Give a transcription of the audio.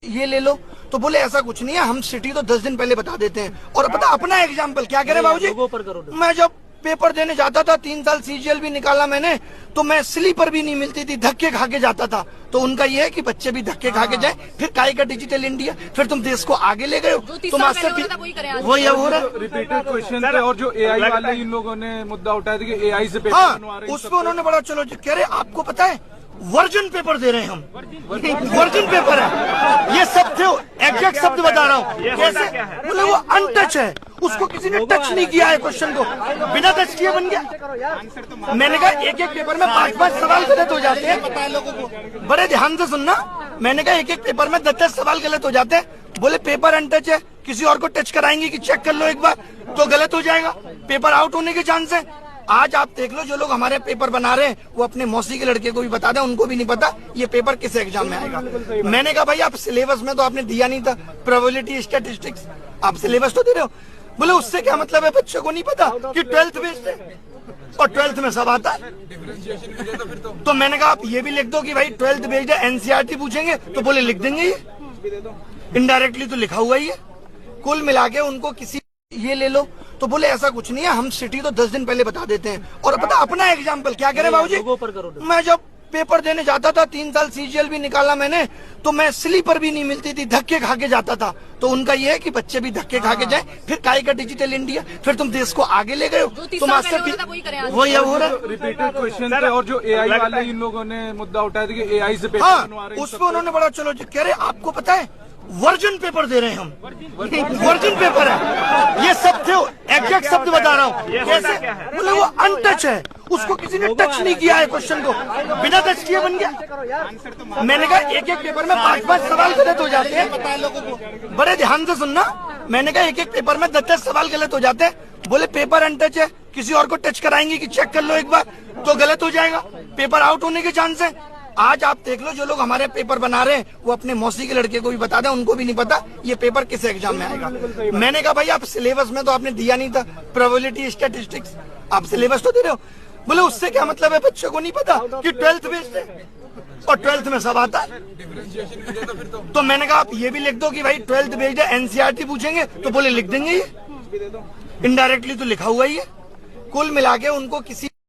ये ले लो। तो बोले ऐसा कुछ नहीं है, हम सिटी तो 10 दिन पहले बता देते हैं। और पता अपना एग्जाम्पल क्या कह रहे बाबूजी, मैं जब पेपर देने जाता था 3 साल सीजीएल भी निकाला मैंने, तो मैं स्लीपर भी नहीं मिलती थी, धक्के खा के जाता था। तो उनका ये है कि बच्चे भी धक्के खा के जाए, फिर काय का डिजिटल इंडिया, फिर तुम देश को आगे ले गए हो। तो मास्टर वही हो रहा है। रिपीटेड क्वेश्चन थे और जो एआई वाले इन लोगों ने मुद्दा उठाया था कि एआई से पेपर बनवा रहे हैं, उसमें उन्होंने बड़ा चलो कह रहे आपको पता है वर्जन पेपर दे रहे हैं हम, वर्जन पेपर है ये सब थे। एग्जैक्ट शब्द बता रहा हूँ कैसे, बोले वो अनटच है, उसको किसी ने टच नहीं किया है, क्वेश्चन को बिना टच किए बन गया। मैंने कहा एक एक पेपर में 5-5 सवाल गलत हो जाते हैं, पता है लोगों को, बड़े ध्यान से सुनना। मैंने कहा एक एक पेपर में 10-10 सवाल गलत हो जाते हैं। बोले पेपर अनटच है, किसी और को टच कराएंगे कि चेक कर लो एक बार तो गलत हो जाएगा, पेपर आउट होने के चांस है। आज आप देख लो जो लोग हमारे पेपर बना रहे हैं वो अपने मौसी के लड़के को भी बता दें, उनको भी नहीं पता ये पेपर किस एग्जाम में आएगा। मैंने कहा भाई आप सिलेबस में तो आपने दिया नहीं था, प्रोबेबिलिटी स्टैटिस्टिक्स, आप सिलेबस तो दे रहे हो। बोले उससे क्या मतलब है, बच्चे को नहीं पता कि 12th बेस्ड है और 12th में सब आता है। तो मैंने कहा आप ये भी लिख दो कि भाई 12th बेस्ड है, एनसीईआरटी पूछेंगे तो बोले लिख देंगे, ये इनडायरेक्टली तो लिखा हुआ ही है। कुल मिला के उनको किसी ये ले लो। तो बोले ऐसा कुछ नहीं है, हम सिटी तो 10 दिन पहले बता देते हैं। और पता अपना एग्जाम्पल क्या कह रहे बाबूजी, मैं जब पेपर देने जाता था 3 साल सीजीएल भी निकाला मैंने, तो मैं स्लीपर भी नहीं मिलती थी, धक्के खा के जाता था। तो उनका ये है कि बच्चे भी धक्के खा के जाए, फिर काय का डिजिटल इंडिया, फिर तुम देश को आगे ले गए हो। तो मास्टर वही हो रहा है। रिपीटेड क्वेश्चन थे और जो एआई वाले इन लोगों ने मुद्दा उठाया था कि एआई से पेपर बनवा रहे हैं, उसमें उन्होंने बड़ा चलो कह रहे आपको पता है वर्जन पेपर दे रहे हैं हम, वर्जन पेपर है ये सब थे। एग्जैक्ट शब्द बता रहा हूँ कैसे, बोले वो अनटच है, उसको किसी ने टच नहीं किया है, क्वेश्चन को बिना टच किए बन गया। मैंने कहा एक एक पेपर में 5-5 सवाल गलत हो जाते हैं, पता है लोगों को, बड़े ध्यान से सुनना। मैंने कहा एक एक पेपर में 10-10 सवाल गलत हो जाते हैं। बोले पेपर अनटच है, किसी और को टच कराएंगे कि चेक कर लो एक बार तो गलत हो जाएगा, पेपर आउट होने के चांस है। आज आप देख लो जो लोग हमारे पेपर बना रहे हैं वो अपने मौसी के लड़के को भी बता दें, उनको भी नहीं पता ये पेपर किस एग्जाम में आएगा। मैंने कहा भाई आप सिलेबस में तो आपने दिया नहीं था, प्रोबेबिलिटी स्टैटिस्टिक्स, आप सिलेबस तो दे रहे हो। बोले उससे क्या मतलब है, बच्चे को नहीं पता कि 12th बेस्ड है और 12th में सब आता है। तो मैंने कहा आप ये भी लिख दो कि भाई 12th बेस्ड है, एनसीईआरटी पूछेंगे तो बोले लिख देंगे, ये इनडायरेक्टली तो लिखा हुआ ही है। कुल मिला के उनको किसी